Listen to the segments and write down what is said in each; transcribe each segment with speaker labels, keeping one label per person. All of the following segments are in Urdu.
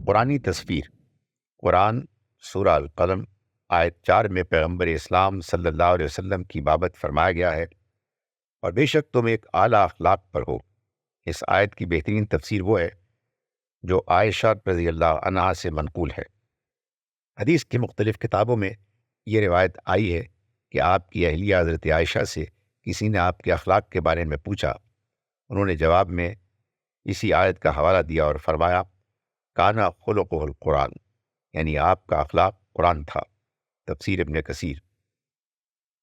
Speaker 1: قرآنی تصویر۔ قرآن سورہ القلم آیت 4 میں پیغمبر اسلام صلی اللہ علیہ وسلم کی بابت فرمایا گیا ہے، اور بے شک تم ایک اعلیٰ اخلاق پر ہو۔ اس آیت کی بہترین تفسیر وہ ہے جو عائشہ رضی اللہ عنہا سے منقول ہے۔ حدیث کی مختلف کتابوں میں یہ روایت آئی ہے کہ آپ کی اہلیہ حضرت عائشہ سے کسی نے آپ کے اخلاق کے بارے میں پوچھا۔ انہوں نے جواب میں اسی آیت کا حوالہ دیا اور فرمایا، کانا خلقہ القرآن، یعنی آپ کا اخلاق قرآن تھا۔ تفسیر ابن کثیر۔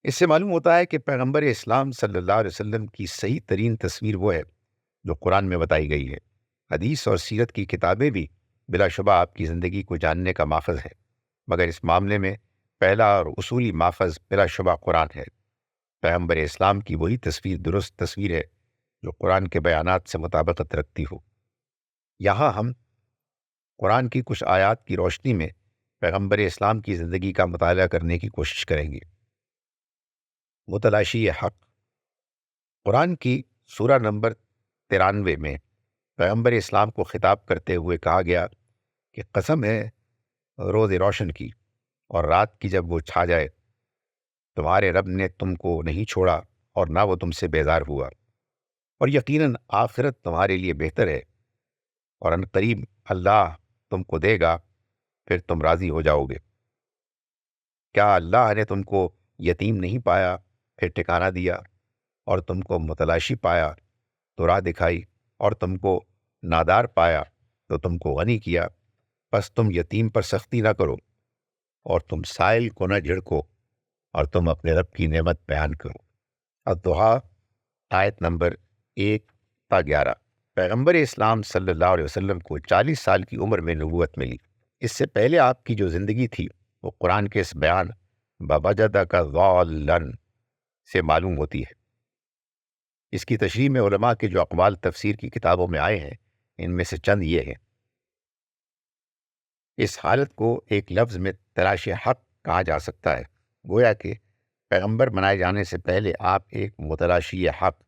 Speaker 1: اس سے معلوم ہوتا ہے کہ پیغمبر اسلام صلی اللہ علیہ وسلم کی صحیح ترین تصویر وہ ہے جو قرآن میں بتائی گئی ہے۔ حدیث اور سیرت کی کتابیں بھی بلا شبہ آپ کی زندگی کو جاننے کا ماخذ ہے، مگر اس معاملے میں پہلا اور اصولی ماخذ بلا شبہ قرآن ہے۔ پیغمبر اسلام کی وہی تصویر درست تصویر ہے جو قرآن کے بیانات سے مطابقت رکھتی ہو۔ یہاں ہم قرآن کی کچھ آیات کی روشنی میں پیغمبر اسلام کی زندگی کا مطالعہ کرنے کی کوشش کریں گے۔ متلاشی حق۔ قرآن کی سورہ نمبر 93 میں پیغمبر اسلام کو خطاب کرتے ہوئے کہا گیا کہ قسم ہے روز روشن کی اور رات کی جب وہ چھا جائے، تمہارے رب نے تم کو نہیں چھوڑا اور نہ وہ تم سے بیزار ہوا، اور یقیناً آخرت تمہارے لیے بہتر ہے، اور ان قریب اللہ تم کو دے گا، پھر تم راضی ہو جاؤ گے۔ کیا اللہ نے تم کو یتیم نہیں پایا پھر ٹھکانہ دیا، اور تم کو متلاشی پایا تو راہ دکھائی، اور تم کو نادار پایا تو تم کو غنی کیا؟ پس تم یتیم پر سختی نہ کرو، اور تم سائل کو نہ جھڑکو، اور تم اپنے رب کی نعمت بیان کرو۔ الضحیٰ آیت نمبر 1 تا 11۔ پیغمبر اسلام صلی اللہ علیہ وسلم کو 40 سال کی عمر میں نبوت ملی۔ اس سے پہلے آپ کی جو زندگی تھی وہ قرآن کے اس بیان وَوَجَدَكَ ضَالًّا سے معلوم ہوتی ہے۔ اس کی تشریح میں علماء کے جو اقوال تفسیر کی کتابوں میں آئے ہیں، ان میں سے چند یہ ہیں۔ اس حالت کو ایک لفظ میں تلاش حق کہا جا سکتا ہے، گویا کہ پیغمبر بنائے جانے سے پہلے آپ ایک متلاشی حق،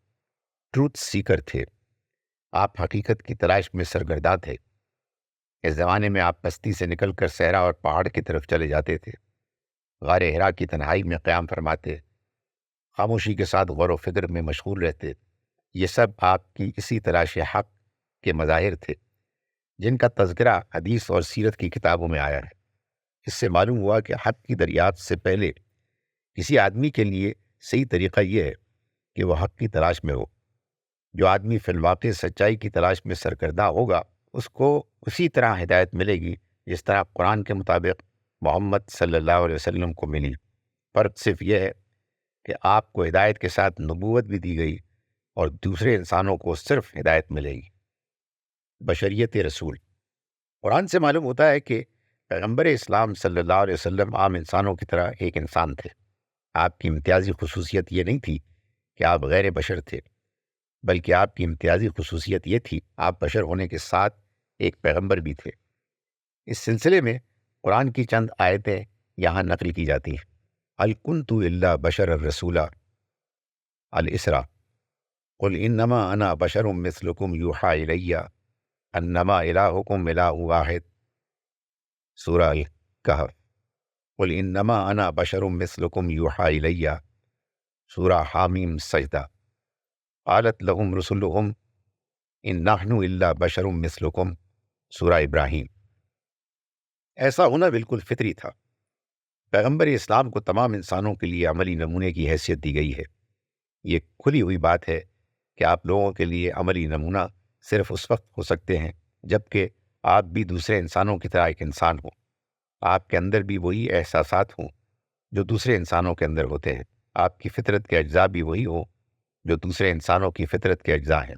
Speaker 1: ٹروتھ سیکر تھے۔ آپ حقیقت کی تلاش میں سرگرداں تھے۔ اس زمانے میں آپ بستی سے نکل کر صحرا اور پہاڑ کی طرف چلے جاتے تھے، غار حرا کی تنہائی میں قیام فرماتے، خاموشی کے ساتھ غور و فکر میں مشغول رہتے۔ یہ سب آپ کی اسی تلاش حق کے مظاہر تھے جن کا تذکرہ حدیث اور سیرت کی کتابوں میں آیا ہے۔ اس سے معلوم ہوا کہ حق کی دریافت سے پہلے کسی آدمی کے لیے صحیح طریقہ یہ ہے کہ وہ حق کی تلاش میں ہو۔ جو آدمی فی الواقع سچائی کی تلاش میں سرگرداں ہوگا، اس کو اسی طرح ہدایت ملے گی جس طرح قرآن کے مطابق محمد صلی اللہ علیہ وسلم کو ملی۔ فرق صرف یہ ہے کہ آپ کو ہدایت کے ساتھ نبوت بھی دی گئی، اور دوسرے انسانوں کو صرف ہدایت ملے گی۔ بشریت رسول۔ قرآن سے معلوم ہوتا ہے کہ پیغمبر اسلام صلی اللہ علیہ وسلم عام انسانوں کی طرح ایک انسان تھے۔ آپ کی امتیازی خصوصیت یہ نہیں تھی کہ آپ غیر بشر تھے، بلکہ آپ کی امتیازی خصوصیت یہ تھی آپ بشر ہونے کے ساتھ ایک پیغمبر بھی تھے۔ اس سلسلے میں قرآن کی چند آیتیں یہاں نقل کی جاتی ہیں۔ هل كنت الا بشرا رسولا، الاسراء، قل انما انا بشر مثلكم يوحى الي انما الهكم اله واحد، سورہ الکہف، قل انما انا بشر مثلكم يوحى الي، سورہ حامیم سجدہ، قالت لهم رسلهم ان نحن الا بشر مثلكم، سورہ ابراہیم۔ ایسا ہونا بالکل فطری تھا۔ پیغمبر اسلام کو تمام انسانوں کے لیے عملی نمونے کی حیثیت دی گئی ہے۔ یہ کھلی ہوئی بات ہے کہ آپ لوگوں کے لیے عملی نمونہ صرف اس وقت ہو سکتے ہیں جبکہ آپ بھی دوسرے انسانوں کی طرح ایک انسان ہوں۔ آپ کے اندر بھی وہی احساسات ہوں جو دوسرے انسانوں کے اندر ہوتے ہیں۔ آپ کی فطرت کے اجزاء بھی وہی ہوں جو دوسرے انسانوں کی فطرت کے اجزاء ہیں۔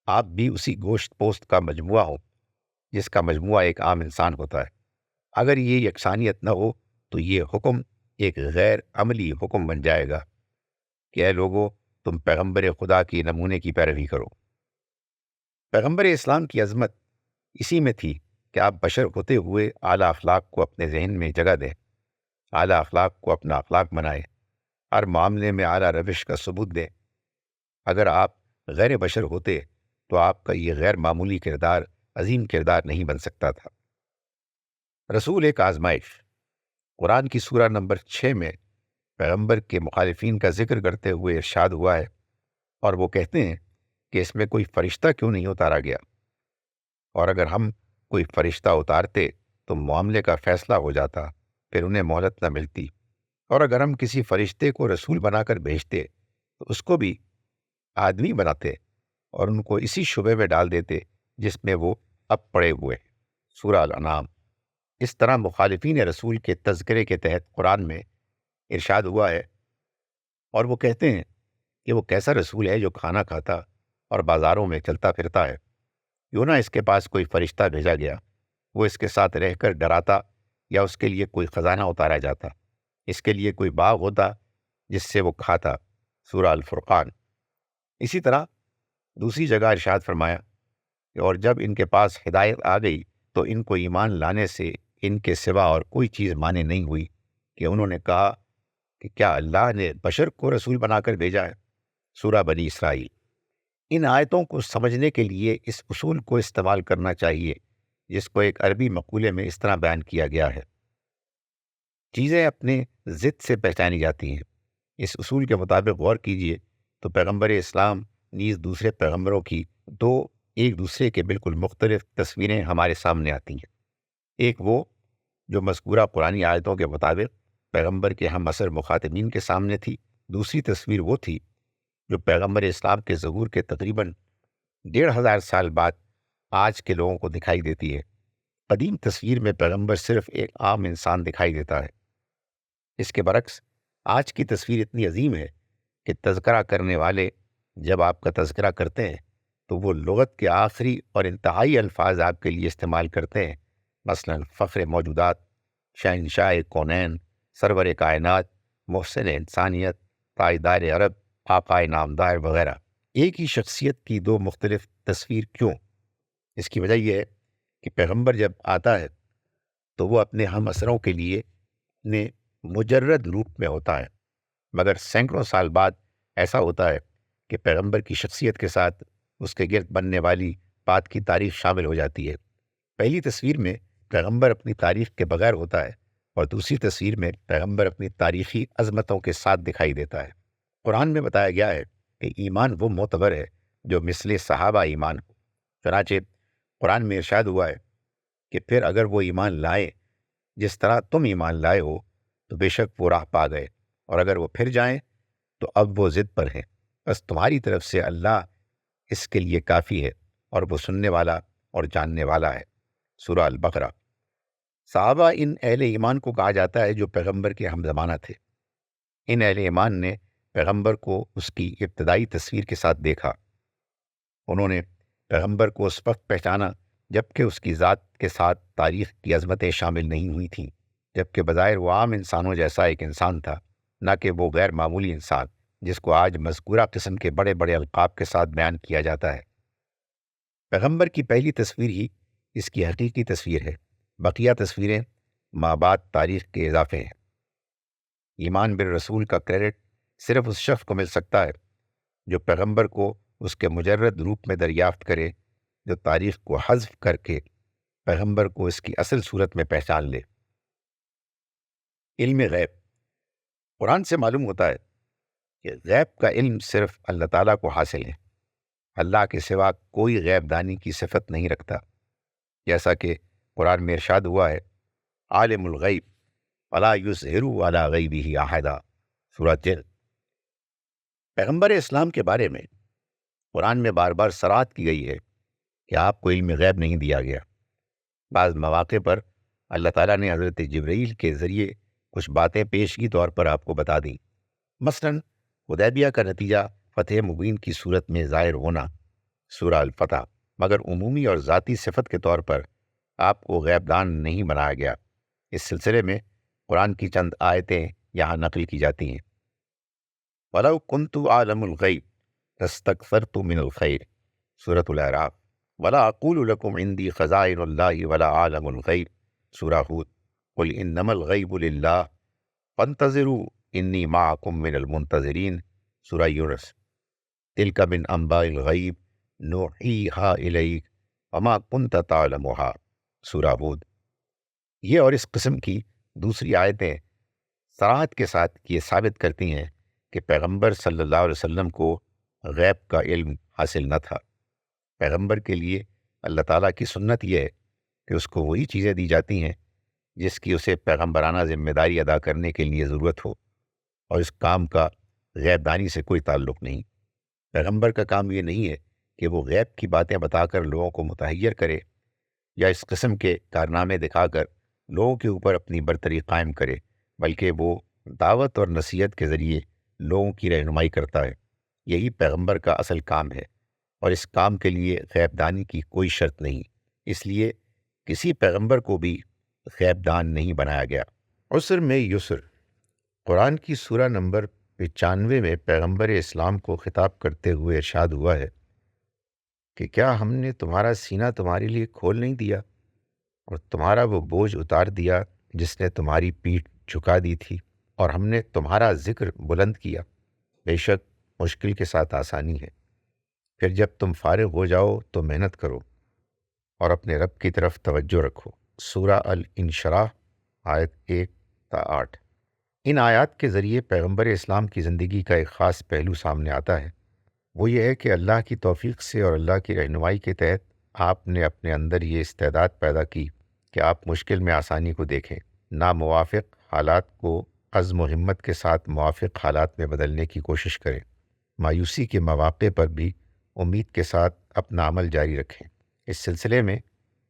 Speaker 1: آپ بھی اسی گوشت پوست کا مجموعہ ہو جس کا مجموعہ ایک عام انسان ہوتا ہے۔ اگر یہ یکسانیت نہ ہو تو یہ حکم ایک غیر عملی حکم بن جائے گا کہ اے لوگو، تم پیغمبر خدا کی نمونے کی پیروی کرو۔ پیغمبر اسلام کی عظمت اسی میں تھی کہ آپ بشر ہوتے ہوئے اعلیٰ اخلاق کو اپنے ذہن میں جگہ دیں، اعلیٰ اخلاق کو اپنا اخلاق بنائیں، ہر معاملے میں اعلیٰ روش کا ثبوت دیں، اگر آپ غیر بشر ہوتے تو آپ کا یہ غیر معمولی کردار عظیم کردار نہیں بن سکتا تھا۔ رسول ایک آزمائش۔ قرآن کی سورہ نمبر 6 میں پیغمبر کے مخالفین کا ذکر کرتے ہوئے ارشاد ہوا ہے، اور وہ کہتے ہیں کہ اس میں کوئی فرشتہ کیوں نہیں اتارا گیا، اور اگر ہم کوئی فرشتہ اتارتے تو معاملے کا فیصلہ ہو جاتا، پھر انہیں مہلت نہ ملتی، اور اگر ہم کسی فرشتے کو رسول بنا کر بھیجتے تو اس کو بھی آدمی بناتے اور ان کو اسی شبے میں ڈال دیتے جس میں وہ اب پڑے ہوئے ہیں۔ سورہ الانعام۔ اس طرح مخالفین رسول کے تذکرے کے تحت قرآن میں ارشاد ہوا ہے، اور وہ کہتے ہیں کہ وہ کیسا رسول ہے جو کھانا کھاتا اور بازاروں میں چلتا پھرتا ہے، کیوں نہ اس کے پاس کوئی فرشتہ بھیجا گیا، وہ اس کے ساتھ رہ کر ڈراتا، یا اس کے لیے کوئی خزانہ اتارا جاتا، اس کے لیے کوئی باغ ہوتا جس سے وہ کھاتا۔ سورہ الفرقان۔ اسی طرح دوسری جگہ ارشاد فرمایا کہ اور جب ان کے پاس ہدایت آ گئی تو ان کو ایمان لانے سے ان کے سوا اور کوئی چیز مانے نہیں ہوئی، کہ انہوں نے کہا کہ کیا اللہ نے بشر کو رسول بنا کر بھیجا ہے۔ سورہ بنی اسرائیل۔ ان آیتوں کو سمجھنے کے لیے اس اصول کو استعمال کرنا چاہیے جس کو ایک عربی مقولے میں اس طرح بیان کیا گیا ہے: چیزیں اپنے ضد سے پہچانی جاتی ہیں۔ اس اصول کے مطابق غور کیجیے تو پیغمبر اسلام نیز دوسرے پیغمبروں کی دو ایک دوسرے کے بالکل مختلف تصویریں ہمارے سامنے آتی ہیں۔ ایک وہ جو مذکورہ قرآنی آیتوں کے مطابق پیغمبر کے ہم عصر مخاطبین کے سامنے تھی، دوسری تصویر وہ تھی جو پیغمبر اسلام کے ظہور کے تقریباً 1500 سال بعد آج کے لوگوں کو دکھائی دیتی ہے۔ قدیم تصویر میں پیغمبر صرف ایک عام انسان دکھائی دیتا ہے۔ اس کے برعکس آج کی تصویر اتنی عظیم ہے کہ تذکرہ کرنے والے جب آپ کا تذکرہ کرتے ہیں تو وہ لغت کے آخری اور انتہائی الفاظ آپ کے لیے استعمال کرتے ہیں، مثلا فخر موجودات، شہنشاہ کونین، سرور کائنات، محسن انسانیت، تاجدار عرب، آقائے نامدار وغیرہ۔ ایک ہی شخصیت کی دو مختلف تصویر کیوں؟ اس کی وجہ یہ ہے کہ پیغمبر جب آتا ہے تو وہ اپنے ہم عصروں کے لیے اپنے مجرد روپ میں ہوتا ہے، مگر سینکڑوں سال بعد ایسا ہوتا ہے کہ پیغمبر کی شخصیت کے ساتھ اس کے گرد بننے والی بات کی تاریخ شامل ہو جاتی ہے۔ پہلی تصویر میں پیغمبر اپنی تاریخ کے بغیر ہوتا ہے، اور دوسری تصویر میں پیغمبر اپنی تاریخی عظمتوں کے ساتھ دکھائی دیتا ہے۔ قرآن میں بتایا گیا ہے کہ ایمان وہ معتبر ہے جو مثل صحابہ ایمان ہو۔ چنانچہ قرآن میں ارشاد ہوا ہے کہ پھر اگر وہ ایمان لائے جس طرح تم ایمان لائے ہو تو بے شک وہ راہ پا گئے، اور اگر وہ پھر جائیں تو اب وہ ضد پر ہیں، بس تمہاری طرف سے اللہ اس کے لیے کافی ہے، اور وہ سننے والا اور جاننے والا ہے۔ سورہ البقرہ۔ صحابہ ان اہل ایمان کو کہا جاتا ہے جو پیغمبر کے ہم زمانہ تھے۔ ان اہل ایمان نے پیغمبر کو اس کی ابتدائی تصویر کے ساتھ دیکھا۔ انہوں نے پیغمبر کو اس وقت پہچانا جبکہ اس کی ذات کے ساتھ تاریخ کی عظمتیں شامل نہیں ہوئی تھیں، جبکہ بظاہر وہ عام انسانوں جیسا ایک انسان تھا، نہ کہ وہ غیر معمولی انسان جس کو آج مذکورہ قسم کے بڑے بڑے القاب کے ساتھ بیان کیا جاتا ہے۔ پیغمبر کی پہلی تصویر ہی اس کی حقیقی تصویر ہے، بقیہ تصویریں مابعد تاریخ کے اضافے ہیں۔ ایمان بالرسول کا کریڈٹ صرف اس شخص کو مل سکتا ہے جو پیغمبر کو اس کے مجرد روپ میں دریافت کرے، جو تاریخ کو حذف کر کے پیغمبر کو اس کی اصل صورت میں پہچان لے۔ علم غیب۔ قرآن سے معلوم ہوتا ہے کہ غیب کا علم صرف اللہ تعالیٰ کو حاصل ہے۔ اللہ کے سوا کوئی غیب دانی کی صفت نہیں رکھتا، جیسا کہ قرآن میں ارشاد ہوا ہے: عالم الغیب فلا یظہر علی غیبہ احدا۔ سورۃ جن۔ پیغمبر اسلام کے بارے میں قرآن میں بار بار صراحت کی گئی ہے کہ آپ کو علم غیب نہیں دیا گیا۔ بعض مواقع پر اللہ تعالیٰ نے حضرت جبرائیل کے ذریعے کچھ باتیں پیشگی طور پر آپ کو بتا دیں، مثلاً حدیبیہ کا نتیجہ فتح مبین کی صورت میں ظاہر ہونا، سورہ الفتح، مگر عمومی اور ذاتی صفت کے طور پر آپ کو غیب دان نہیں بنایا گیا۔ اس سلسلے میں قرآن کی چند آیتیں یہاں نقل کی جاتی ہیں: وَلَوْ كُنْتُ أَعْلَمُ الْغَيْبَ لَاسْتَكْثَرْتُ مِنَ الْخَيْرِ، سورۃ الأعراف۔ وَلَا أَقُولُ لَكُمْ عِنْدِي خَزَائِنُ اللَّهِ وَلَا أَعْلَمُ الْغَيْبَ، سورہ ہود۔ قُلْ إِنَّمَا الْغَيْبُ لِلَّهِ فَانْتَظِرُوا إِنِّي مَعَكُمْ مِنَ الْمُنْتَظِرِينَ، سورہ یونس۔ تلک من انباء الغیب نوحیہا الیک وما کنت تعلمہا، سورہ ہود۔ یہ اور اس قسم کی دوسری آیتیں صراحت کے ساتھ یہ ثابت کرتی ہیں کہ پیغمبر صلی اللہ علیہ وسلم کو غیب کا علم حاصل نہ تھا۔ پیغمبر کے لیے اللہ تعالیٰ کی سنت یہ ہے کہ اس کو وہی چیزیں دی جاتی ہیں جس کی اسے پیغمبرانہ ذمہ داری ادا کرنے کے لیے ضرورت ہو، اور اس کام کا غیب دانی سے کوئی تعلق نہیں۔ پیغمبر کا کام یہ نہیں ہے کہ وہ غیب کی باتیں بتا کر لوگوں کو متحیر کرے یا اس قسم کے کارنامے دکھا کر لوگوں کے اوپر اپنی برتری قائم کرے، بلکہ وہ دعوت اور نصیحت کے ذریعے لوگوں کی رہنمائی کرتا ہے۔ یہی پیغمبر کا اصل کام ہے، اور اس کام کے لیے غیب دانی کی کوئی شرط نہیں، اس لیے کسی پیغمبر کو بھی غیب دان نہیں بنایا گیا۔ عسر میں یسر، قرآن کی سورہ نمبر 95 میں پیغمبر اسلام کو خطاب کرتے ہوئے ارشاد ہوا ہے کہ کیا ہم نے تمہارا سینہ تمہارے لیے کھول نہیں دیا اور تمہارا وہ بوجھ اتار دیا جس نے تمہاری پیٹھ جھکا دی تھی، اور ہم نے تمہارا ذکر بلند کیا۔ بے شک مشکل کے ساتھ آسانی ہے۔ پھر جب تم فارغ ہو جاؤ تو محنت کرو اور اپنے رب کی طرف توجہ رکھو۔ سورہ الانشراح آیت 1 تا 8۔ ان آیات کے ذریعے پیغمبر اسلام کی زندگی کا ایک خاص پہلو سامنے آتا ہے، وہ یہ ہے کہ اللہ کی توفیق سے اور اللہ کی رہنمائی کے تحت آپ نے اپنے اندر یہ استعداد پیدا کی کہ آپ مشکل میں آسانی کو دیکھیں، ناموافق حالات کو عزم و ہمت کے ساتھ موافق حالات میں بدلنے کی کوشش کریں، مایوسی کے مواقع پر بھی امید کے ساتھ اپنا عمل جاری رکھیں۔ اس سلسلے میں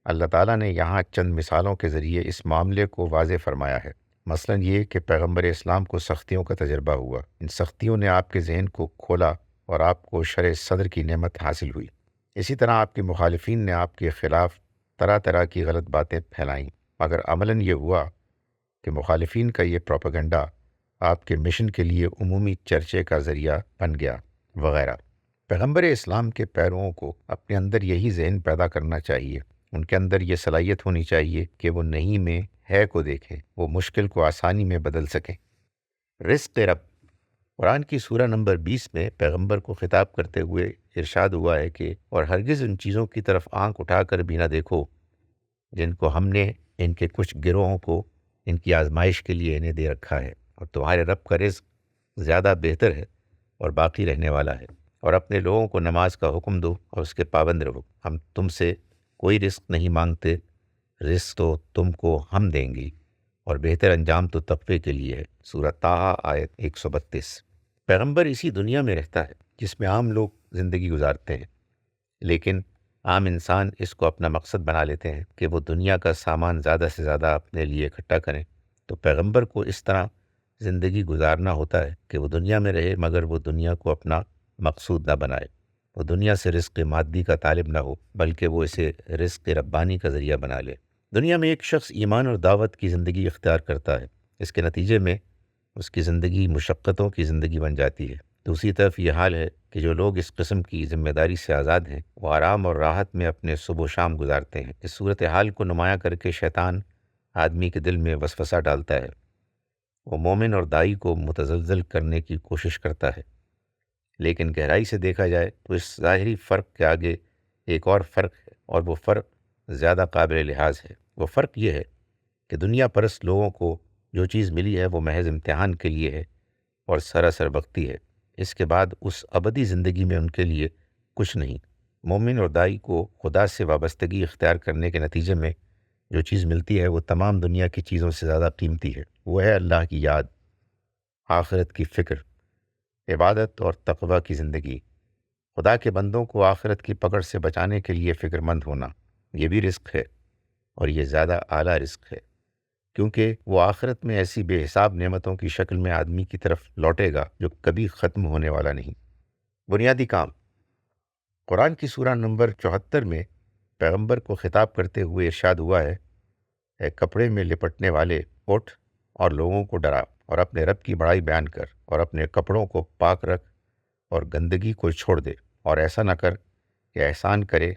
Speaker 1: اللہ تعالیٰ نے یہاں چند مثالوں کے ذریعے اس معاملے کو واضح فرمایا ہے۔ مثلاً یہ کہ پیغمبر اسلام کو سختیوں کا تجربہ ہوا، ان سختیوں نے آپ کے ذہن کو کھولا اور آپ کو شرح صدر کی نعمت حاصل ہوئی۔ اسی طرح آپ کے مخالفین نے آپ کے خلاف طرح طرح کی غلط باتیں پھیلائیں، مگر عملاً یہ ہوا کہ مخالفین کا یہ پروپیگنڈا آپ کے مشن کے لیے عمومی چرچے کا ذریعہ بن گیا وغیرہ۔ پیغمبر اسلام کے پیرووں کو اپنے اندر یہی ذہن پیدا کرنا چاہیے، ان کے اندر یہ صلاحیت ہونی چاہیے کہ وہ نہیں میں ہے کو دیکھیں، وہ مشکل کو آسانی میں بدل سکیں۔ رزق رب، قرآن کی سورہ نمبر 20 میں پیغمبر کو خطاب کرتے ہوئے ارشاد ہوا ہے کہ اور ہرگز ان چیزوں کی طرف آنکھ اٹھا کر بھی نہ دیکھو جن کو ہم نے ان کے کچھ گروہوں کو ان کی آزمائش کے لیے انہیں دے رکھا ہے، اور تمہارے رب کا رزق زیادہ بہتر ہے اور باقی رہنے والا ہے۔ اور اپنے لوگوں کو نماز کا حکم دو اور اس کے پابند رہو، ہم تم سے کوئی رزق نہیں مانگتے، رزق تو تم کو ہم دیں گے، اور بہتر انجام تو تقوی کے لیے ہے۔ سورہ طٰہٰ آیت 132۔ پیغمبر اسی دنیا میں رہتا ہے جس میں عام لوگ زندگی گزارتے ہیں، لیکن عام انسان اس کو اپنا مقصد بنا لیتے ہیں کہ وہ دنیا کا سامان زیادہ سے زیادہ اپنے لیے اکٹھا کریں۔ تو پیغمبر کو اس طرح زندگی گزارنا ہوتا ہے کہ وہ دنیا میں رہے مگر وہ دنیا کو اپنا مقصود نہ بنائے، وہ دنیا سے رزق مادی کا طالب نہ ہو بلکہ وہ اسے رزق ربانی کا ذریعہ بنا لے۔ دنیا میں ایک شخص ایمان اور دعوت کی زندگی اختیار کرتا ہے، اس کے نتیجے میں اس کی زندگی مشقتوں کی زندگی بن جاتی ہے۔ دوسری طرف یہ حال ہے کہ جو لوگ اس قسم کی ذمہ داری سے آزاد ہیں وہ آرام اور راحت میں اپنے صبح و شام گزارتے ہیں۔ اس صورتحال کو نمایاں کر کے شیطان آدمی کے دل میں وسوسہ ڈالتا ہے، وہ مومن اور داعی کو متزلزل کرنے کی کوشش کرتا ہے، لیکن گہرائی سے دیکھا جائے تو اس ظاہری فرق کے آگے ایک اور فرق ہے، اور وہ فرق زیادہ قابل لحاظ ہے۔ وہ فرق یہ ہے کہ دنیا پرست لوگوں کو جو چیز ملی ہے وہ محض امتحان کے لیے ہے اور سراسر وقتی ہے، اس کے بعد اس ابدی زندگی میں ان کے لیے کچھ نہیں۔ مومن اور داعی کو خدا سے وابستگی اختیار کرنے کے نتیجے میں جو چیز ملتی ہے وہ تمام دنیا کی چیزوں سے زیادہ قیمتی ہے، وہ ہے اللہ کی یاد، آخرت کی فکر، عبادت اور تقوی کی زندگی۔ خدا کے بندوں کو آخرت کی پکڑ سے بچانے کے لیے فکر مند ہونا، یہ بھی رزق ہے، اور یہ زیادہ اعلیٰ رزق ہے، کیونکہ وہ آخرت میں ایسی بے حساب نعمتوں کی شکل میں آدمی کی طرف لوٹے گا جو کبھی ختم ہونے والا نہیں۔ بنیادی کام، قرآن کی سورہ نمبر 74 میں پیغمبر کو خطاب کرتے ہوئے ارشاد ہوا ہے، اے کپڑے میں لپٹنے والے، اٹھ اور لوگوں کو ڈرا اور اپنے رب کی بڑائی بیان کر، اور اپنے کپڑوں کو پاک رکھ اور گندگی کو چھوڑ دے، اور ایسا نہ کر کہ احسان کرے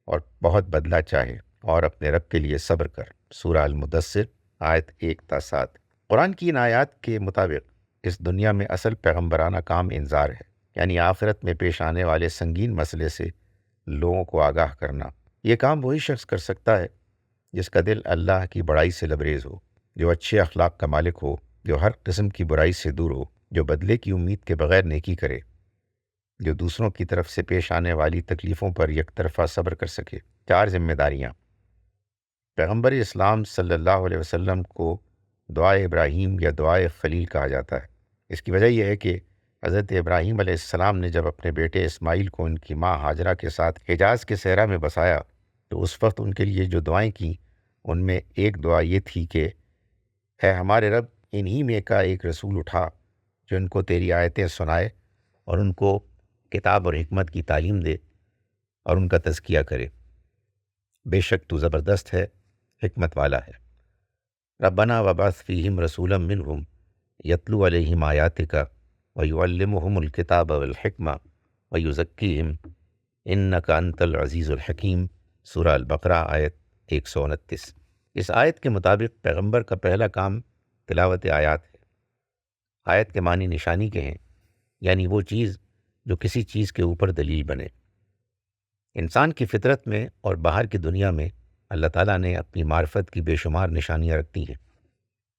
Speaker 1: اور بہت بدلہ چاہے، اور اپنے رب کے لیے صبر کر۔ سورہ المدثر آیت 1 تا 7۔ قرآن کی ان آیات کے مطابق اس دنیا میں اصل پیغمبرانہ کام انذار ہے، یعنی آخرت میں پیش آنے والے سنگین مسئلے سے لوگوں کو آگاہ کرنا۔ یہ کام وہی شخص کر سکتا ہے جس کا دل اللہ کی بڑائی سے لبریز ہو، جو اچھے اخلاق کا مالک ہو، جو ہر قسم کی برائی سے دور ہو، جو بدلے کی امید کے بغیر نیکی کرے، جو دوسروں کی طرف سے پیش آنے والی تکلیفوں پر یک طرفہ صبر کر سکے۔ 4 ذمہ داریاں۔ پیغمبر اسلام صلی اللہ علیہ وسلم کو دعائے ابراہیم یا دعائے خلیل کہا جاتا ہے۔ اس کی وجہ یہ ہے کہ حضرت ابراہیم علیہ السلام نے جب اپنے بیٹے اسماعیل کو ان کی ماں ہاجرہ کے ساتھ حجاز کے صحرا میں بسایا تو اس وقت ان کے لیے جو دعائیں کیں ان میں ایک دعا یہ تھی کہ اے ہمارے رب، انہی میں کا ایک رسول اٹھا جو ان کو تیری آیتیں سنائے اور ان کو کتاب اور حکمت کی تعلیم دے اور ان کا تزکیہ کرے۔ بے شک تو زبردست ہے، حکمت والا ہے۔ ربنا وبعث فیہم رسولا منہم یتلو علیہم آیاتک ویعلمہم الکتاب والحکمہ ویزکیہم انک انت العزیز الحکیم۔ سورہ البقرہ آیت 129۔ اس آیت کے مطابق پیغمبر کا پہلا کام تلاوت آیات ہے۔ آیت کے معنی نشانی کے ہیں، یعنی وہ چیز جو کسی چیز کے اوپر دلیل بنے۔ انسان کی فطرت میں اور باہر کی دنیا میں اللہ تعالیٰ نے اپنی معرفت کی بے شمار نشانیاں رکھتی ہیں۔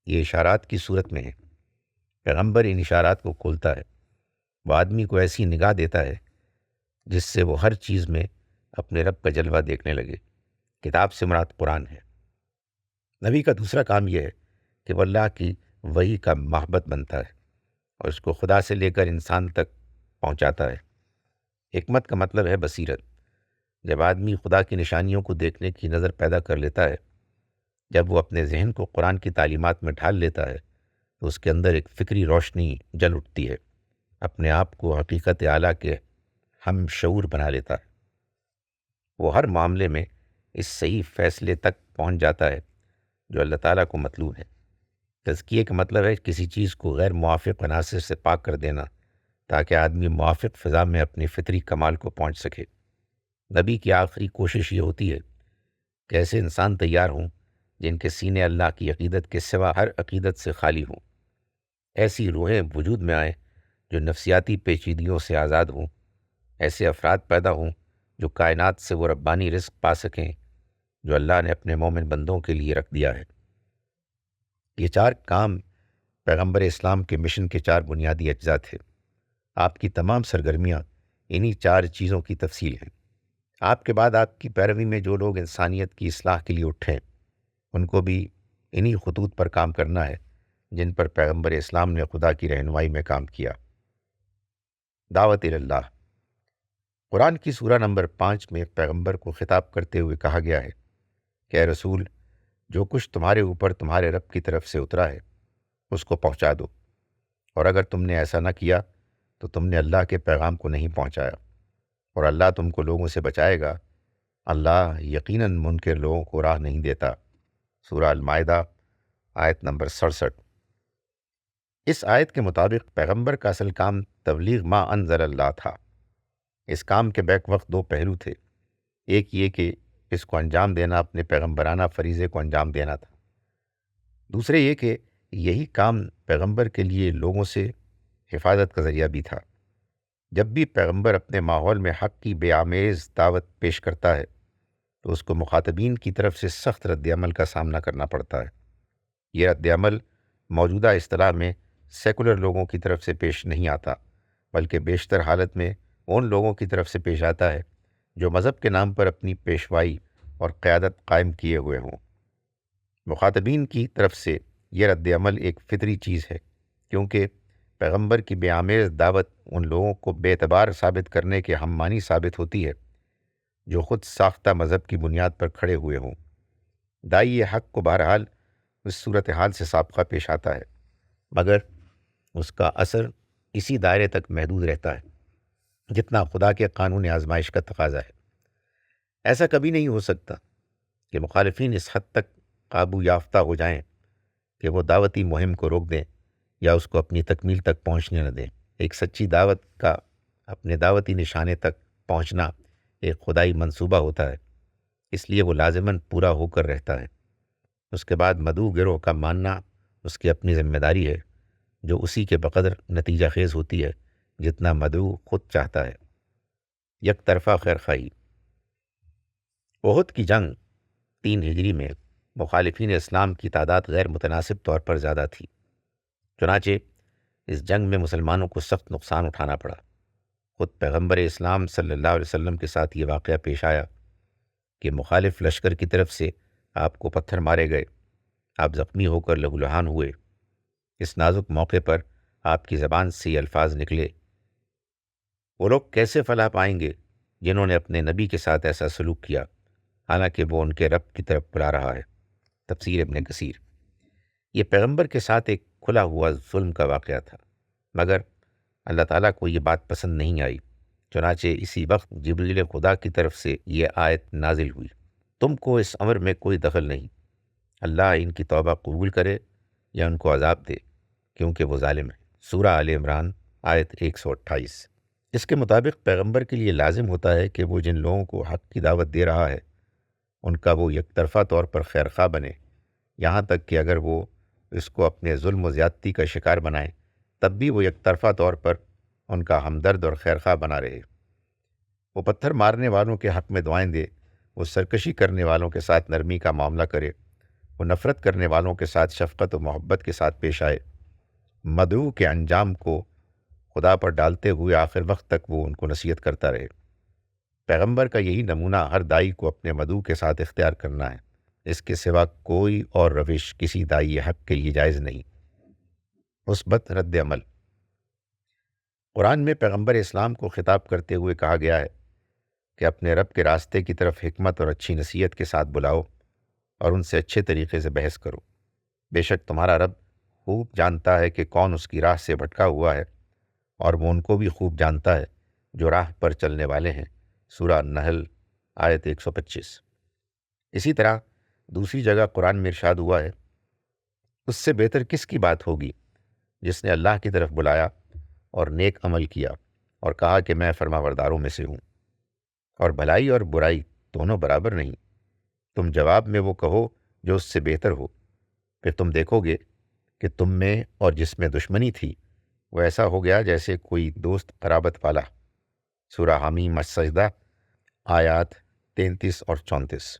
Speaker 1: یہ اشارات کی صورت میں ہیں۔ پیغمبر ان اشارات کو کھولتا ہے۔ وہ آدمی کو ایسی نگاہ دیتا ہے جس سے وہ ہر چیز میں اپنے رب کا جلوہ دیکھنے لگے۔ کتاب سے مراد قرآن ہے۔ نبی کا دوسرا کام یہ ہے کہ وہ اللہ کی وحی کا محبت بنتا ہے اور اس کو خدا سے لے کر انسان تک پہنچاتا ہے۔ حکمت کا مطلب ہے بصیرت۔ جب آدمی خدا کی نشانیوں کو دیکھنے کی نظر پیدا کر لیتا ہے، جب وہ اپنے ذہن کو قرآن کی تعلیمات میں ڈھال لیتا ہے تو اس کے اندر ایک فکری روشنی جل اٹھتی ہے، اپنے آپ کو حقیقت اعلیٰ کے ہم شعور بنا لیتا ہے۔ وہ ہر معاملے میں اس صحیح فیصلے تک پہنچ جاتا ہے جو اللہ تعالیٰ کو مطلوب ہے۔ تزکیے کا مطلب ہے کسی چیز کو غیر موافق عناصر سے پاک کر دینا تاکہ آدمی موافق فضا میں اپنی فطری کمال کو پہنچ سکے۔ نبی کی آخری کوشش یہ ہوتی ہے کہ ایسے انسان تیار ہوں جن کے سینے اللہ کی عقیدت کے سوا ہر عقیدت سے خالی ہوں، ایسی روحیں وجود میں آئیں جو نفسیاتی پیچیدگیوں سے آزاد ہوں، ایسے افراد پیدا ہوں جو کائنات سے وہ ربانی رزق پا سکیں جو اللہ نے اپنے مومن بندوں کے لیے رکھ دیا ہے۔ یہ 4 کام پیغمبر اسلام کے مشن کے 4 بنیادی اجزاء تھے۔ آپ کی تمام سرگرمیاں انہی 4 چیزوں کی تفصیل ہیں۔ آپ کے بعد آپ کی پیروی میں جو لوگ انسانیت کی اصلاح کے لیے اٹھیں ان کو بھی انہی خطوط پر کام کرنا ہے جن پر پیغمبر اسلام نے خدا کی رہنمائی میں کام کیا۔ دعوت اللہ۔ قرآن کی سورہ نمبر 5 میں پیغمبر کو خطاب کرتے ہوئے کہا گیا ہے کہ اے رسول، جو کچھ تمہارے اوپر تمہارے رب کی طرف سے اترا ہے اس کو پہنچا دو، اور اگر تم نے ایسا نہ کیا تو تم نے اللہ کے پیغام کو نہیں پہنچایا، اور اللہ تم کو لوگوں سے بچائے گا۔ اللہ یقیناً منکر لوگوں کو راہ نہیں دیتا۔ سورہ المائدہ آیت نمبر 67۔ اس آیت کے مطابق پیغمبر کا اصل کام تبلیغ ما انزل اللہ تھا۔ اس کام کے بیک وقت 2 پہلو تھے۔ ایک یہ کہ اس کو انجام دینا اپنے پیغمبرانہ فریضے کو انجام دینا تھا۔ دوسرے یہ کہ یہی کام پیغمبر کے لیے لوگوں سے حفاظت کا ذریعہ بھی تھا۔ جب بھی پیغمبر اپنے ماحول میں حق کی بے آمیز دعوت پیش کرتا ہے تو اس کو مخاطبین کی طرف سے سخت رد عمل کا سامنا کرنا پڑتا ہے۔ یہ رد عمل موجودہ اصطلاح میں سیکولر لوگوں کی طرف سے پیش نہیں آتا، بلکہ بیشتر حالت میں ان لوگوں کی طرف سے پیش آتا ہے جو مذہب کے نام پر اپنی پیشوائی اور قیادت قائم کیے ہوئے ہوں۔ مخاطبین کی طرف سے یہ رد عمل ایک فطری چیز ہے، کیونکہ پیغمبر کی بے آمیز دعوت ان لوگوں کو بے اعتبار ثابت کرنے کے ہم معنی ثابت ہوتی ہے جو خود ساختہ مذہب کی بنیاد پر کھڑے ہوئے ہوں۔ داعی حق کو بہرحال اس صورتحال سے سابقہ پیش آتا ہے، مگر اس کا اثر اسی دائرے تک محدود رہتا ہے جتنا خدا کے قانون آزمائش کا تقاضا ہے۔ ایسا کبھی نہیں ہو سکتا کہ مخالفین اس حد تک قابو یافتہ ہو جائیں کہ وہ دعوتی مہم کو روک دیں یا اس کو اپنی تکمیل تک پہنچنے نہ دیں۔ ایک سچی دعوت کا اپنے دعوتی نشانے تک پہنچنا ایک خدائی منصوبہ ہوتا ہے، اس لیے وہ لازماً پورا ہو کر رہتا ہے۔ اس کے بعد مدعو گروہ کا ماننا اس کی اپنی ذمہ داری ہے جو اسی کے بقدر نتیجہ خیز ہوتی ہے جتنا مدعو خود چاہتا ہے۔ یک طرفہ خیر خواہی۔ احد کی جنگ 3 ہجری میں مخالفین اسلام کی تعداد غیر متناسب طور پر زیادہ تھی، چنانچہ اس جنگ میں مسلمانوں کو سخت نقصان اٹھانا پڑا۔ خود پیغمبر اسلام صلی اللہ علیہ وسلم کے ساتھ یہ واقعہ پیش آیا کہ مخالف لشکر کی طرف سے آپ کو پتھر مارے گئے، آپ زخمی ہو کر لہولہان ہوئے۔ اس نازک موقع پر آپ کی زبان سے یہ الفاظ نکلے، وہ لوگ کیسے فلاح پائیں گے جنہوں نے اپنے نبی کے ساتھ ایسا سلوک کیا، حالانکہ وہ ان کے رب کی طرف بلا رہا ہے۔ تفسیر ابن کثیر۔ یہ پیغمبر کے ساتھ ایک کھلا ہوا ظلم کا واقعہ تھا، مگر اللہ تعالیٰ کو یہ بات پسند نہیں آئی، چنانچہ اسی وقت جبریل خدا کی طرف سے یہ آیت نازل ہوئی، تم کو اس امر میں کوئی دخل نہیں، اللہ ان کی توبہ قبول کرے یا ان کو عذاب دے، کیونکہ وہ ظالم ہے۔ سورہ آل عمران آیت 128۔ اس کے مطابق پیغمبر کے لیے لازم ہوتا ہے کہ وہ جن لوگوں کو حق کی دعوت دے رہا ہے ان کا وہ یک طرفہ طور پر خیر خواہ بنے، یہاں تک کہ اگر وہ اس کو اپنے ظلم و زیادتی کا شکار بنائے تب بھی وہ یک طرفہ طور پر ان کا ہمدرد اور خیر خواہ بنا رہے۔ وہ پتھر مارنے والوں کے حق میں دعائیں دے، وہ سرکشی کرنے والوں کے ساتھ نرمی کا معاملہ کرے، وہ نفرت کرنے والوں کے ساتھ شفقت و محبت کے ساتھ پیش آئے، مدعو کے انجام کو خدا پر ڈالتے ہوئے آخر وقت تک وہ ان کو نصیحت کرتا رہے۔ پیغمبر کا یہی نمونہ ہر دائی کو اپنے مدعو کے ساتھ اختیار کرنا ہے، اس کے سوا کوئی اور روش کسی دائی حق کے لیے جائز نہیں۔ مثبت رد عمل۔ قرآن میں پیغمبر اسلام کو خطاب کرتے ہوئے کہا گیا ہے کہ اپنے رب کے راستے کی طرف حکمت اور اچھی نصیحت کے ساتھ بلاؤ اور ان سے اچھے طریقے سے بحث کرو، بے شک تمہارا رب خوب جانتا ہے کہ کون اس کی راہ سے بھٹکا ہوا ہے، اور وہ ان کو بھی خوب جانتا ہے جو راہ پر چلنے والے ہیں۔ سورہ نحل آیت 125۔ اسی طرح دوسری جگہ قرآن میں ارشاد ہوا ہے، اس سے بہتر کس کی بات ہوگی جس نے اللہ کی طرف بلایا اور نیک عمل کیا اور کہا کہ میں فرمانبرداروں میں سے ہوں، اور بھلائی اور برائی دونوں برابر نہیں، تم جواب میں وہ کہو جو اس سے بہتر ہو، پھر تم دیکھو گے کہ تم میں اور جس میں دشمنی تھی وہ ایسا ہو گیا جیسے کوئی دوست قرابت والا۔ سورہ حمیم السجدہ آیات 33 اور 34۔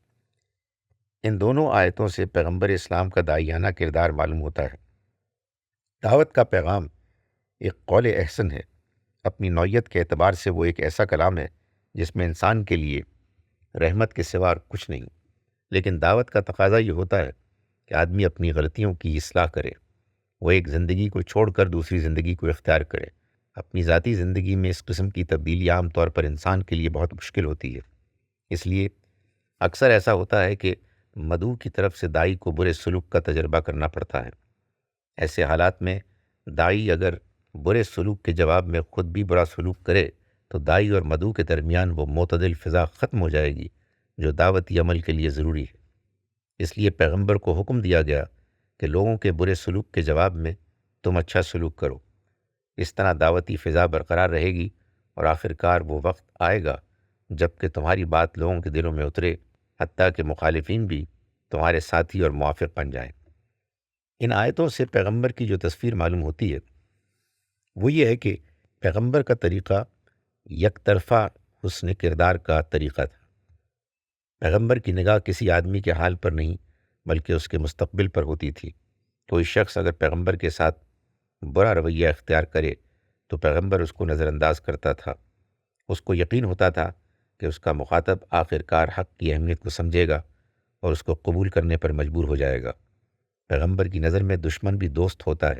Speaker 1: ان دونوں آیتوں سے پیغمبر اسلام کا داعیانہ کردار معلوم ہوتا ہے۔ دعوت کا پیغام ایک قول احسن ہے، اپنی نوعیت کے اعتبار سے وہ ایک ایسا کلام ہے جس میں انسان کے لیے رحمت کے سوا اور کچھ نہیں، لیکن دعوت کا تقاضا یہ ہوتا ہے کہ آدمی اپنی غلطیوں کی اصلاح کرے، وہ ایک زندگی کو چھوڑ کر دوسری زندگی کو اختیار کرے۔ اپنی ذاتی زندگی میں اس قسم کی تبدیلی عام طور پر انسان کے لیے بہت مشکل ہوتی ہے، اس لیے اکثر ایسا ہوتا ہے کہ مدعو کی طرف سے دائی کو برے سلوک کا تجربہ کرنا پڑتا ہے۔ ایسے حالات میں دائی اگر برے سلوک کے جواب میں خود بھی برا سلوک کرے تو دائی اور مدعو کے درمیان وہ معتدل فضا ختم ہو جائے گی جو دعوتی عمل کے لیے ضروری ہے۔ اس لیے پیغمبر کو حکم دیا گیا کہ لوگوں کے برے سلوک کے جواب میں تم اچھا سلوک کرو، اس طرح دعوتی فضا برقرار رہے گی اور آخر کار وہ وقت آئے گا جب کہ تمہاری بات لوگوں کے دلوں میں اترے، حتیٰ کہ مخالفین بھی تمہارے ساتھی اور موافق بن جائیں۔ ان آیتوں سے پیغمبر کی جو تصویر معلوم ہوتی ہے وہ یہ ہے کہ پیغمبر کا طریقہ یک طرفہ حسن کردار کا طریقہ تھا۔ پیغمبر کی نگاہ کسی آدمی کے حال پر نہیں بلکہ اس کے مستقبل پر ہوتی تھی۔ کوئی شخص اگر پیغمبر کے ساتھ برا رویہ اختیار کرے تو پیغمبر اس کو نظر انداز کرتا تھا، اس کو یقین ہوتا تھا کہ اس کا مخاطب آخر کار حق کی اہمیت کو سمجھے گا اور اس کو قبول کرنے پر مجبور ہو جائے گا۔ پیغمبر کی نظر میں دشمن بھی دوست ہوتا ہے،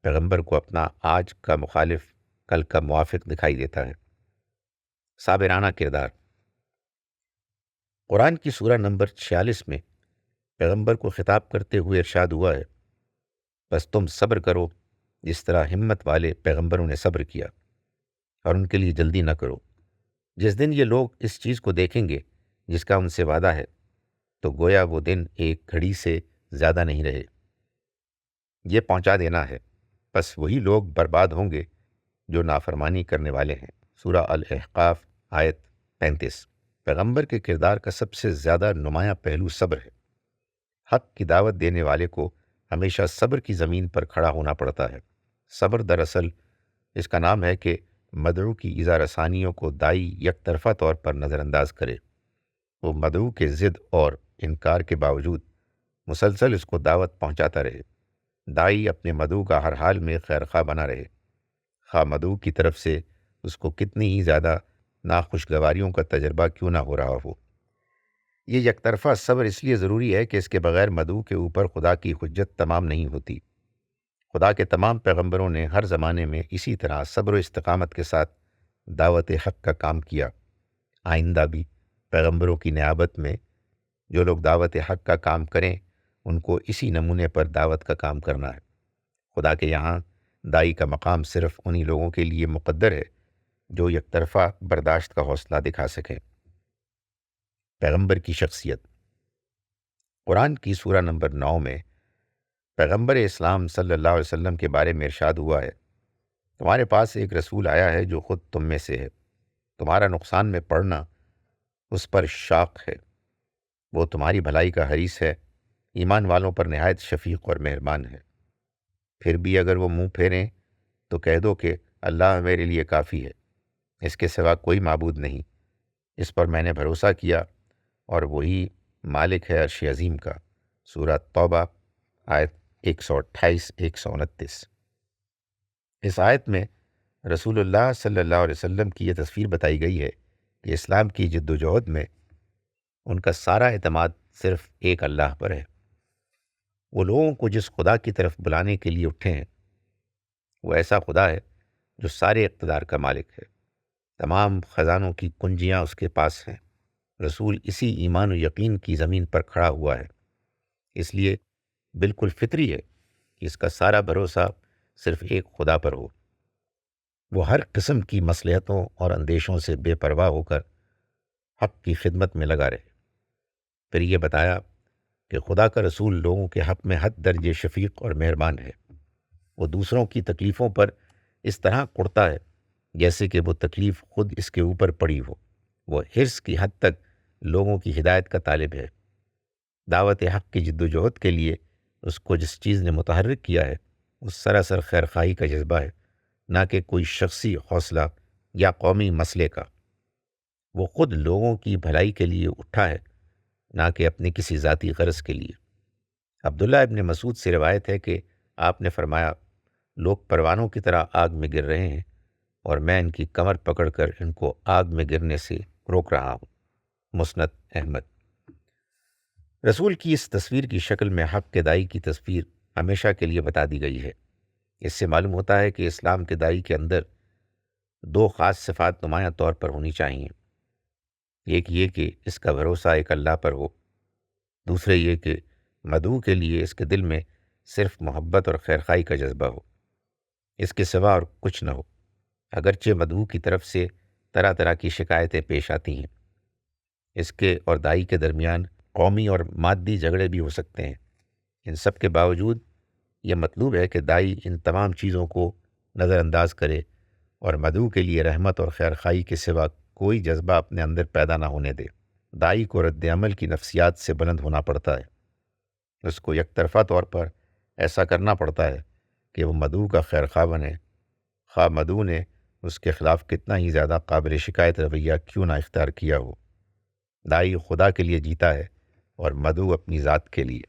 Speaker 1: پیغمبر کو اپنا آج کا مخالف کل کا موافق دکھائی دیتا ہے۔ صابرانہ کردار۔ قرآن کی سورہ نمبر 46 میں پیغمبر کو خطاب کرتے ہوئے ارشاد ہوا ہے، بس تم صبر کرو جس طرح ہمت والے پیغمبروں نے صبر کیا، اور ان کے لیے جلدی نہ کرو۔ جس دن یہ لوگ اس چیز کو دیکھیں گے جس کا ان سے وعدہ ہے تو گویا وہ دن ایک گھڑی سے زیادہ نہیں رہے۔ یہ پہنچا دینا ہے، بس وہی لوگ برباد ہوں گے جو نافرمانی کرنے والے ہیں۔ سورہ الاحقاف آیت 35۔ پیغمبر کے کردار کا سب سے زیادہ نمایاں پہلو صبر ہے۔ حق کی دعوت دینے والے کو ہمیشہ صبر کی زمین پر کھڑا ہونا پڑتا ہے۔ صبر دراصل اس کا نام ہے کہ مدعو کی ایذا رسانیوں کو دائی یک طرفہ طور پر نظر انداز کرے۔ وہ مدعو کے ضد اور انکار کے باوجود مسلسل اس کو دعوت پہنچاتا رہے۔ دائی اپنے مدعو کا ہر حال میں خیرخواہ بنا رہے، خواہ مدعو کی طرف سے اس کو کتنی ہی زیادہ ناخوشگواریوں کا تجربہ کیوں نہ ہو رہا ہو۔ یہ یک طرفہ صبر اس لیے ضروری ہے کہ اس کے بغیر مدعو کے اوپر خدا کی حجت تمام نہیں ہوتی۔ خدا کے تمام پیغمبروں نے ہر زمانے میں اسی طرح صبر و استقامت کے ساتھ دعوت حق کا کام کیا۔ آئندہ بھی پیغمبروں کی نیابت میں جو لوگ دعوت حق کا کام کریں ان کو اسی نمونے پر دعوت کا کام کرنا ہے۔ خدا کے یہاں دائی کا مقام صرف انہی لوگوں کے لیے مقدر ہے جو یک طرفہ برداشت کا حوصلہ دکھا سکیں۔ پیغمبر کی شخصیت۔ قرآن کی سورہ نمبر 9 میں پیغمبر اسلام صلی اللہ علیہ وسلم کے بارے میں ارشاد ہوا ہے، تمہارے پاس ایک رسول آیا ہے جو خود تم میں سے ہے، تمہارا نقصان میں پڑنا اس پر شاق ہے، وہ تمہاری بھلائی کا حریص ہے، ایمان والوں پر نہایت شفیق اور مہربان ہے۔ پھر بھی اگر وہ منہ پھیریں تو کہہ دو کہ اللہ میرے لیے کافی ہے، اس کے سوا کوئی معبود نہیں، اس پر میں نے بھروسہ کیا اور وہی مالک ہے عرش عظیم کا۔ سورہ توبہ آیت 128-129۔ اس آیت میں رسول اللہ صلی اللہ علیہ وسلم کی یہ تصویر بتائی گئی ہے کہ اسلام کی جد و جہد میں ان کا سارا اعتماد صرف ایک اللہ پر ہے۔ وہ لوگوں کو جس خدا کی طرف بلانے کے لیے اٹھے ہیں وہ ایسا خدا ہے جو سارے اقتدار کا مالک ہے، تمام خزانوں کی کنجیاں اس کے پاس ہیں۔ رسول اسی ایمان و یقین کی زمین پر کھڑا ہوا ہے، اس لیے بالکل فطری ہے کہ اس کا سارا بھروسہ صرف ایک خدا پر ہو۔ وہ ہر قسم کی مصلحتوں اور اندیشوں سے بے پرواہ ہو کر حق کی خدمت میں لگا رہے۔ پھر یہ بتایا کہ خدا کا رسول لوگوں کے حق میں حد درجے شفیق اور مہربان ہے۔ وہ دوسروں کی تکلیفوں پر اس طرح کڑتا ہے جیسے کہ وہ تکلیف خود اس کے اوپر پڑی ہو۔ وہ حرص کی حد تک لوگوں کی ہدایت کا طالب ہے۔ دعوت حق کی جد و جہد کے لیے اس کو جس چیز نے متحرک کیا ہے وہ سراسر خیرخواہی کا جذبہ ہے، نہ کہ کوئی شخصی حوصلہ یا قومی مسئلے کا۔ وہ خود لوگوں کی بھلائی کے لیے اٹھا ہے، نہ کہ اپنے کسی ذاتی غرض کے لیے۔ عبداللہ ابن مسعود سے روایت ہے کہ آپ نے فرمایا، لوگ پروانوں کی طرح آگ میں گر رہے ہیں اور میں ان کی کمر پکڑ کر ان کو آگ میں گرنے سے روک رہا ہوں۔ مسند احمد۔ رسول کی اس تصویر کی شکل میں حق کے دائی کی تصویر ہمیشہ کے لیے بتا دی گئی ہے۔ اس سے معلوم ہوتا ہے کہ اسلام کے دائی کے اندر دو خاص صفات نمایاں طور پر ہونی چاہیے۔ ایک یہ کہ اس کا بھروسہ ایک اللہ پر ہو، دوسرے یہ کہ مدعو کے لیے اس کے دل میں صرف محبت اور خیرخواہی کا جذبہ ہو، اس کے سوا اور کچھ نہ ہو۔ اگرچہ مدعو کی طرف سے طرح طرح کی شکایتیں پیش آتی ہیں، اس کے اور دائی کے درمیان قومی اور مادی جھگڑے بھی ہو سکتے ہیں، ان سب کے باوجود یہ مطلوب ہے کہ دائی ان تمام چیزوں کو نظر انداز کرے اور مدعو کے لیے رحمت اور خیرخواہی کے سوا کوئی جذبہ اپنے اندر پیدا نہ ہونے دے۔ دائی کو رد عمل کی نفسیات سے بلند ہونا پڑتا ہے، اس کو یک طرفہ طور پر ایسا کرنا پڑتا ہے کہ وہ مدعو کا خیرخواہ بنے، خواہ مدعو نے اس کے خلاف کتنا ہی زیادہ قابل شکایت رویہ کیوں نہ اختیار کیا ہو۔ دائی خدا کے لیے جیتا ہے اور مدعو اپنی ذات کے لیے۔